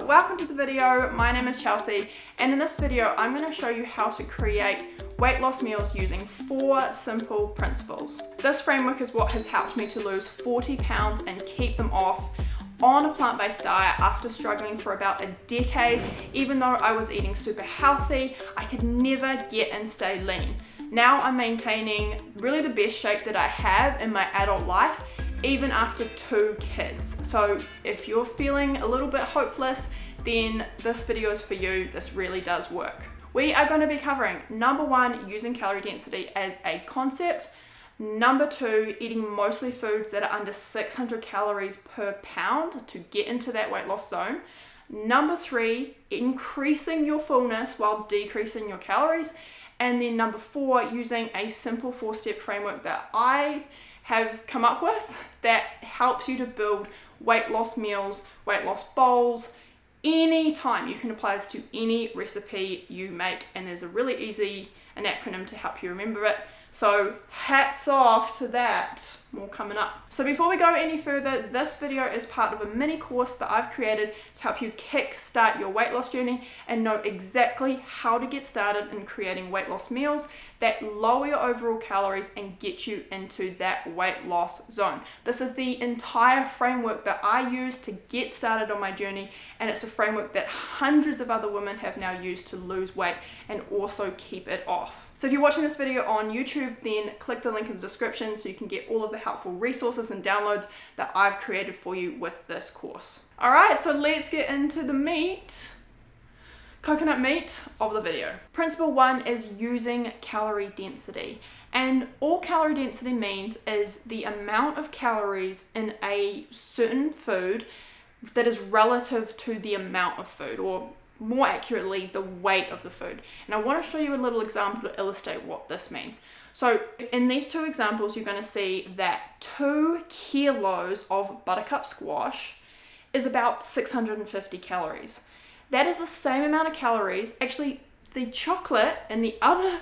welcome to the video. My name is Chelsea, and in this video I'm going to show you how to create weight loss meals using 4 simple principles. This framework is what has helped me to lose 40 pounds and keep them off on a plant-based diet after struggling for about a decade. Even though I was eating super healthy, I could never get and stay lean. Now I'm maintaining really the best shape that I have in my adult life, even after 2 kids. So if you're feeling a little bit hopeless, then this video is for you. This really does work. We are going to be covering number 1, using calorie density as a concept. Number 2, eating mostly foods that are under 600 calories per pound to get into that weight loss zone. Number 3, increasing your fullness while decreasing your calories. And then number 4, using a simple 4-step framework that I have come up with that helps you to build weight loss meals, weight loss bowls, anytime. You can apply this to any recipe you make, and there's a really easy an acronym to help you remember it. So hats off to that. More coming up. So before we go any further, this video is part of a mini course that I've created to help you kickstart your weight loss journey and know exactly how to get started in creating weight loss meals that lower your overall calories and get you into that weight loss zone. This is the entire framework that I use to get started on my journey, and it's a framework that hundreds of other women have now used to lose weight and also keep it off. So if you're watching this video on YouTube, then click the link in the description so you can get all of the helpful resources and downloads that I've created for you with this course. All right, so let's get into the meat, coconut meat of the video. Principle 1 is using calorie density. And all calorie density means is the amount of calories in a certain food that is relative to the amount of food, or more accurately, the weight of the food. And I want to show you a little example to illustrate what this means. So in these 2 examples, you're going to see that 2 kilos of buttercup squash is about 650 calories. That is the same amount of calories. Actually, the chocolate in the other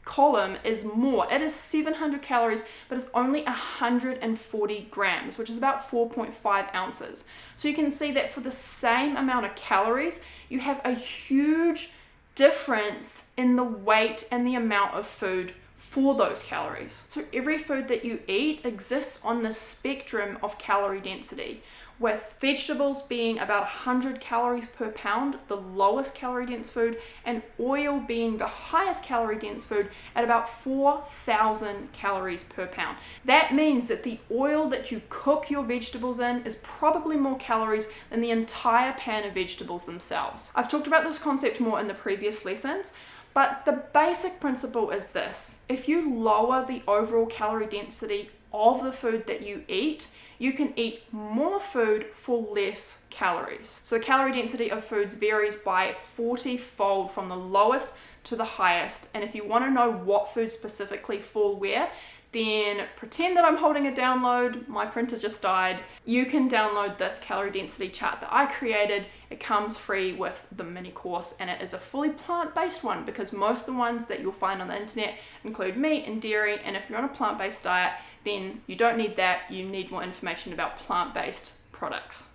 column is more. It is 700 calories, but it's only 140 grams, which is about 4.5 ounces. So you can see that for the same amount of calories, you have a huge difference in the weight and the amount of food for those calories. So every food that you eat exists on the spectrum of calorie density, with vegetables being about 100 calories per pound, the lowest calorie dense food, and oil being the highest calorie dense food at about 4,000 calories per pound. That means that the oil that you cook your vegetables in is probably more calories than the entire pan of vegetables themselves. I've talked about this concept more in the previous lessons, but the basic principle is this: if you lower the overall calorie density of the food that you eat, you can eat more food for less calories. So the calorie density of foods varies by 40-fold from the lowest to the highest. And if you want to know what foods specifically fall where, then pretend that I'm holding a download. My printer just died. You can download this calorie density chart that I created. It comes free with the mini course, and it is a fully plant-based one because most of the ones that you'll find on the internet include meat and dairy, and if you're on a plant-based diet, then you don't need that. You need more information about plant-based products.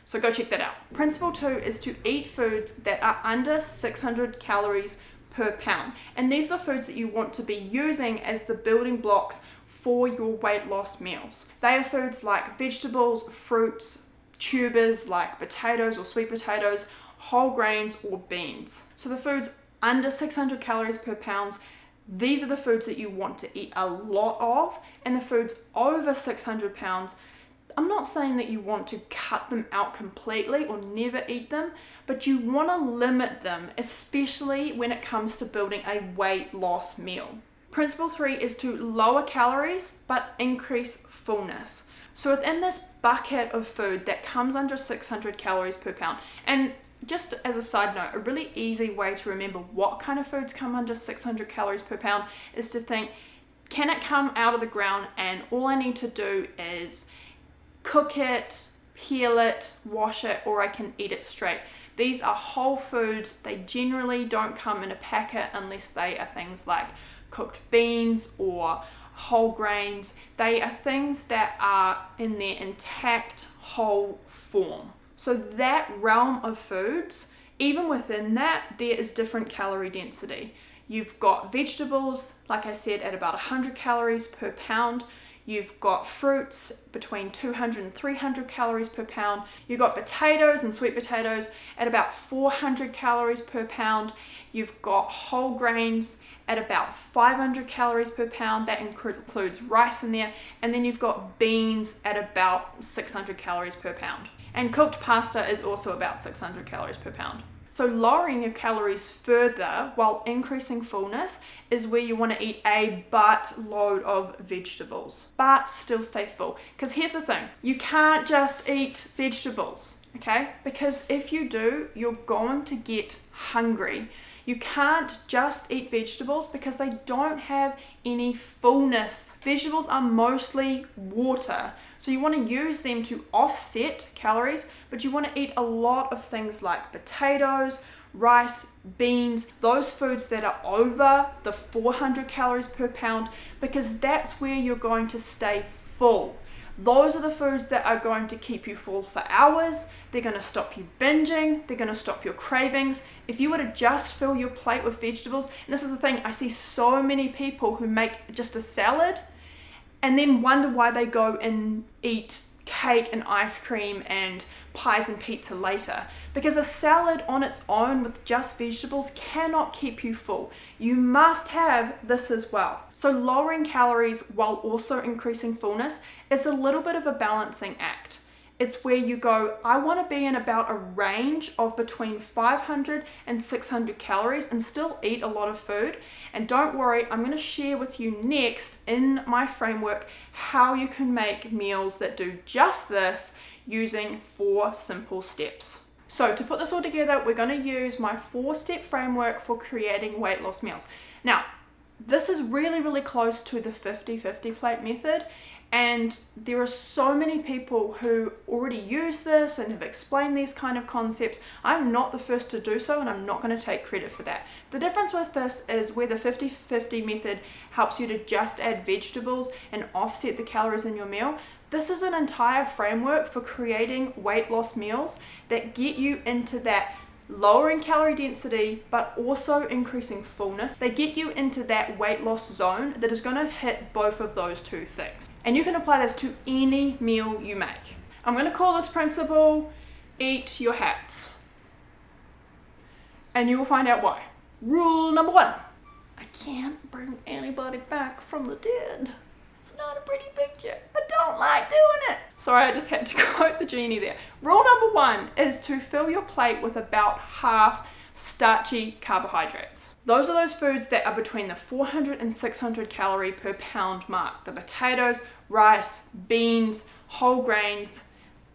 So go check that out. Principle 2 is to eat foods that are under 600 calories per pound. And these are the foods that you want to be using as the building blocks for your weight loss meals. They are foods like vegetables, fruits, tubers like potatoes or sweet potatoes, whole grains or beans. So the foods under 600 calories per pound, these are the foods that you want to eat a lot of, and the foods over 600 pounds, I'm not saying that you want to cut them out completely or never eat them, but you want to limit them, especially when it comes to building a weight loss meal. Principle 3 is to lower calories but increase fullness. So within this bucket of food that comes under 600 calories per pound, and just as a side note, a really easy way to remember what kind of foods come under 600 calories per pound is to think, can it come out of the ground and all I need to do is cook it, peel it, wash it, or I can eat it straight. These are whole foods. They generally don't come in a packet unless they are things like cooked beans or whole grains. They are things that are in their intact whole form. So that realm of foods, even within that, there is different calorie density. You've got vegetables, like I said, at about 100 calories per pound. You've got fruits between 200 and 300 calories per pound. You've got potatoes and sweet potatoes at about 400 calories per pound. You've got whole grains at about 500 calories per pound. That includes rice in there. And then you've got beans at about 600 calories per pound. And cooked pasta is also about 600 calories per pound. So lowering your calories further while increasing fullness is where you want to eat a buttload of vegetables, but still stay full. Because here's the thing, you can't just eat vegetables, okay? Because if you do, you're going to get hungry. You can't just eat vegetables because they don't have any fullness. Vegetables are mostly water. So you want to use them to offset calories, but you want to eat a lot of things like potatoes, rice, beans, those foods that are over the 400 calories per pound, because that's where you're going to stay full. Those are the foods that are going to keep you full for hours. They're going to stop you binging. They're going to stop your cravings. If you were to just fill your plate with vegetables, and this is the thing, I see so many people who make just a salad and then wonder why they go and eat cake and ice cream and pies and pizza later. Because a salad on its own with just vegetables cannot keep you full. You must have this as well. So lowering calories while also increasing fullness is a little bit of a balancing act. It's where you go, I want to be in about a range of between 500 and 600 calories and still eat a lot of food. And don't worry, I'm going to share with you next in my framework how you can make meals that do just this using 4 simple steps. So to put this all together, we're going to use my 4-step framework for creating weight loss meals. Now, this is really, really close to the 50-50 plate method. And there are so many people who already use this and have explained these kind of concepts. I'm not the first to do so, and I'm not going to take credit for that. The difference with this is where the 50-50 method helps you to just add vegetables and offset the calories in your meal. This is an entire framework for creating weight loss meals that get you into that lowering calorie density but also increasing fullness. They get you into that weight loss zone that is going to hit both of those two things. And you can apply this to any meal you make. I'm going to call this principle eat your hat. And you will find out why. Rule number 1. I can't bring anybody back from the dead. It's not a pretty picture. I don't like doing it. Sorry, I just had to quote the genie there. Rule number 1 is to fill your plate with about half starchy carbohydrates. Those are those foods that are between the 400 and 600 calorie per pound mark. The potatoes, rice, beans, whole grains,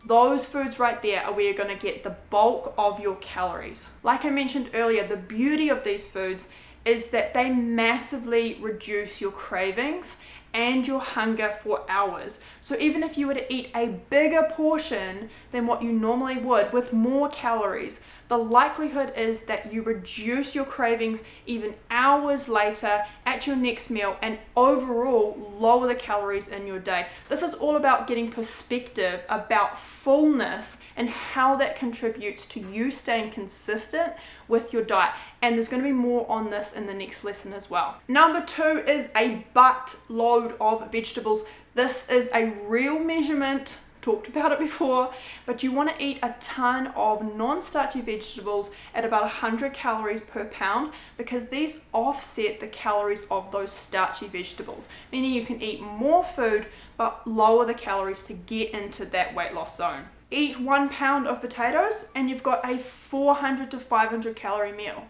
those foods right there are where you're going to get the bulk of your calories. Like I mentioned earlier, the beauty of these foods is that they massively reduce your cravings and your hunger for hours. So even if you were to eat a bigger portion than what you normally would with more calories, the likelihood is that you reduce your cravings even hours later at your next meal and overall lower the calories in your day. This is all about getting perspective about fullness and how that contributes to you staying consistent with your diet. And there's going to be more on this in the next lesson as well. Number 2 is a buttload of vegetables. This is a real measurement. Talked about it before, but you want to eat a ton of non-starchy vegetables at about 100 calories per pound because these offset the calories of those starchy vegetables, meaning you can eat more food but lower the calories to get into that weight loss zone. Eat 1 pound of potatoes and you've got a 400 to 500 calorie meal.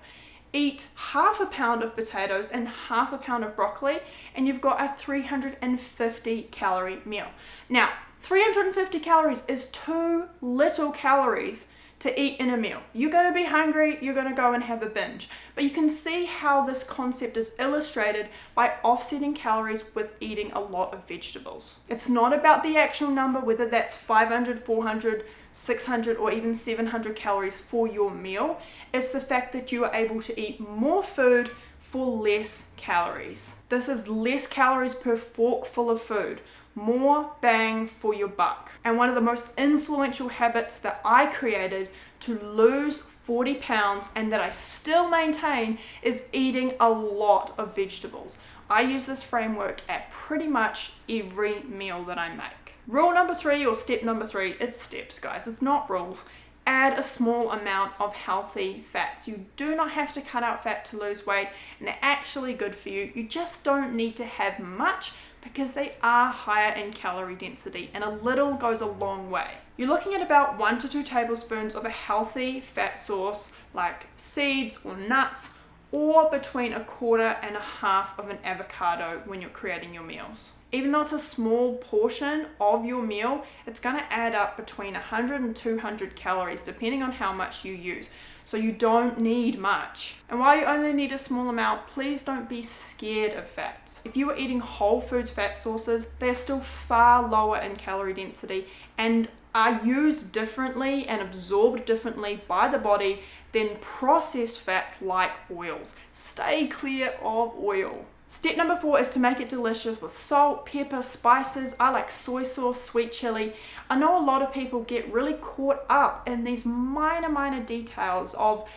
Eat half a pound of potatoes and half a pound of broccoli and you've got a 350 calorie meal. Now, 350 calories is too little calories to eat in a meal. You're going to be hungry, you're going to go and have a binge. But you can see how this concept is illustrated by offsetting calories with eating a lot of vegetables. It's not about the actual number, whether that's 500, 400, 600 or even 700 calories for your meal. It's the fact that you are able to eat more food for less calories. This is less calories per fork full of food. more bang for your buck. And one of the most influential habits that I created to lose 40 pounds and that I still maintain is eating a lot of vegetables. I use this framework at pretty much every meal that I make. Rule number 3, or step number 3, it's steps, guys, it's not rules. Add a small amount of healthy fats. You do not have to cut out fat to lose weight, and they're actually good for you. You just don't need to have much because they are higher in calorie density, and a little goes a long way. You're looking at about 1 to 2 tablespoons of a healthy fat source like seeds or nuts, or between 1/4 and 1/2 of an avocado when you're creating your meals. Even though it's a small portion of your meal, it's going to add up between 100 and 200 calories depending on how much you use. So you don't need much. And while you only need a small amount, please don't be scared of fats. If you are eating whole foods fat sources, they're still far lower in calorie density and are used differently and absorbed differently by the body than processed fats like oils. Stay clear of oil. Step number 4 is to make it delicious with salt, pepper, spices. I like soy sauce, sweet chili. I know a lot of people get really caught up in these minor details of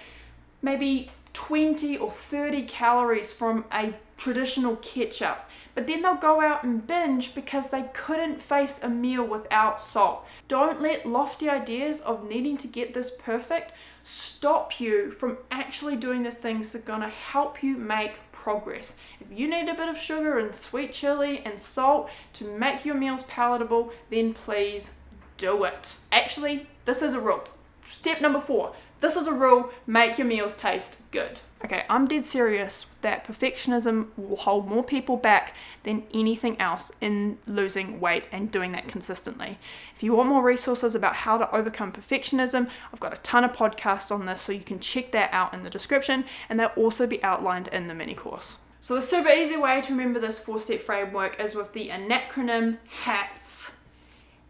maybe 20 or 30 calories from a traditional ketchup, but then they'll go out and binge because they couldn't face a meal without salt. Don't let lofty ideas of needing to get this perfect stop you from actually doing the things that are going to help you make progress. If you need a bit of sugar and sweet chili and salt to make your meals palatable, then please do it. Actually, this is a rule. Step number 4. This is a rule. Make your meals taste good. Okay, I'm dead serious that perfectionism will hold more people back than anything else in losing weight and doing that consistently. If you want more resources about how to overcome perfectionism, I've got a ton of podcasts on this, so you can check that out in the description, and they'll also be outlined in the mini course. So the super easy way to remember this 4-step framework is with the acronym HATS,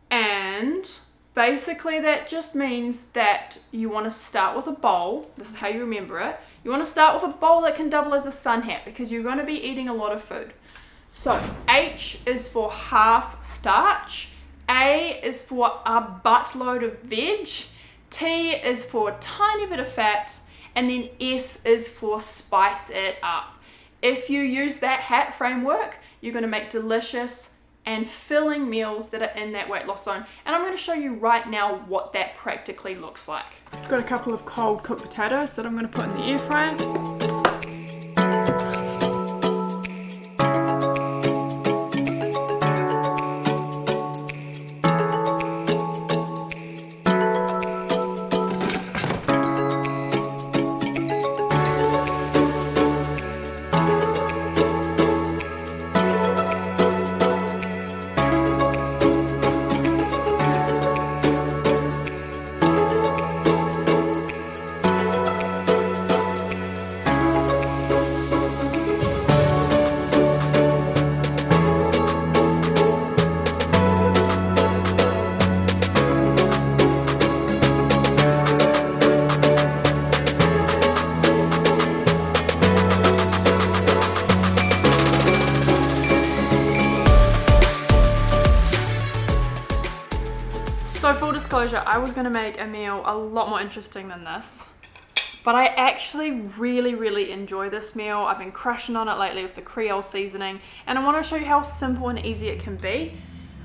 and basically that just means that you want to start with a bowl. This is how you remember it. You want to start with a bowl that can double as a sun hat because you're going to be eating a lot of food. So H is for half starch, A is for a buttload of veg, T is for a tiny bit of fat, and then S is for spice it up. If you use that HAT framework, you're going to make delicious and filling meals that are in that weight loss zone. And I'm going to show you right now what that practically looks like. I've got a couple of cold cooked potatoes that I'm going to put in the air fryer. So full disclosure, I was going to make a meal a lot more interesting than this, but I actually really enjoy this meal. I've been crushing on it lately with the Creole seasoning, and I want to show you how simple and easy it can be.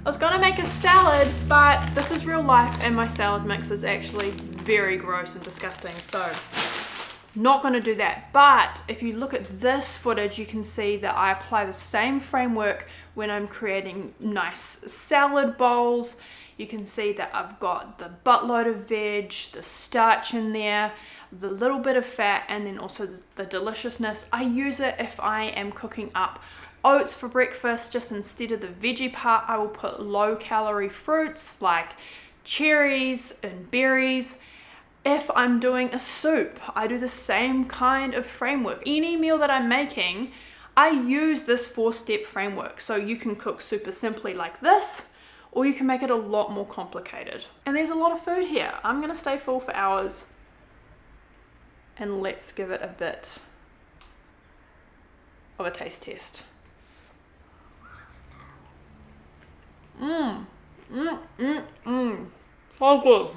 I was going to make a salad, but this is real life and my salad mix is actually very gross and disgusting, so not going to do that. But if you look at this footage, you can see that I apply the same framework when I'm creating nice salad bowls. You can see that I've got the buttload of veg, the starch in there, the little bit of fat, and then also the deliciousness. I use it if I am cooking up oats for breakfast. Just instead of the veggie part, I will put low calorie fruits like cherries and berries. If I'm doing a soup, I do the same kind of framework. Any meal that I'm making, I use this 4-step framework. So you can cook super simply like this, or you can make it a lot more complicated. And there's a lot of food here. I'm gonna stay full for hours. And let's give it a bit of a taste test. So good.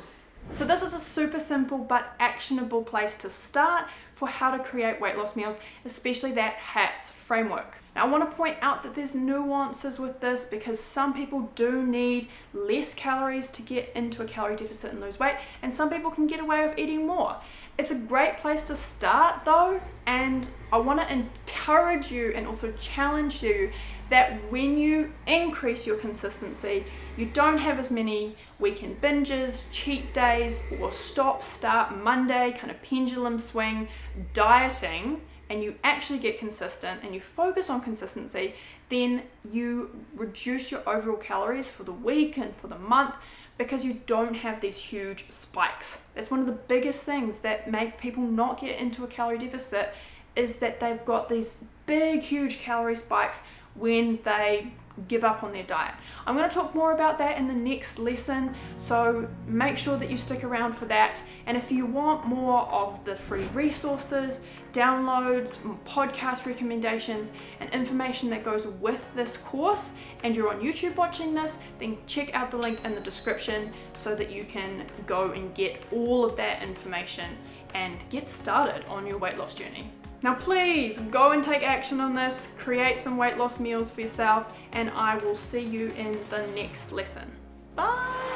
So this is a super simple but actionable place to start for how to create weight loss meals, especially that HATS framework. Now I want to point out that there's nuances with this because some people do need less calories to get into a calorie deficit and lose weight, and some people can get away with eating more. It's a great place to start though, and I want to encourage you and also challenge you that when you increase your consistency, you don't have as many weekend binges, cheat days, or stop, start, Monday kind of pendulum swing dieting, and you actually get consistent and you focus on consistency, then you reduce your overall calories for the week and for the month because you don't have these huge spikes. That's one of the biggest things that make people not get into a calorie deficit, is that they've got these big, huge calorie spikes when they give up on their diet. I'm going to talk more about that in the next lesson, so make sure that you stick around for that. And if you want more of the free resources, downloads, podcast recommendations, and information that goes with this course, and you're on YouTube watching this, then check out the link in the description so that you can go and get all of that information and get started on your weight loss journey. Now please go and take action on this, create some weight loss meals for yourself, and I will see you in the next lesson. Bye!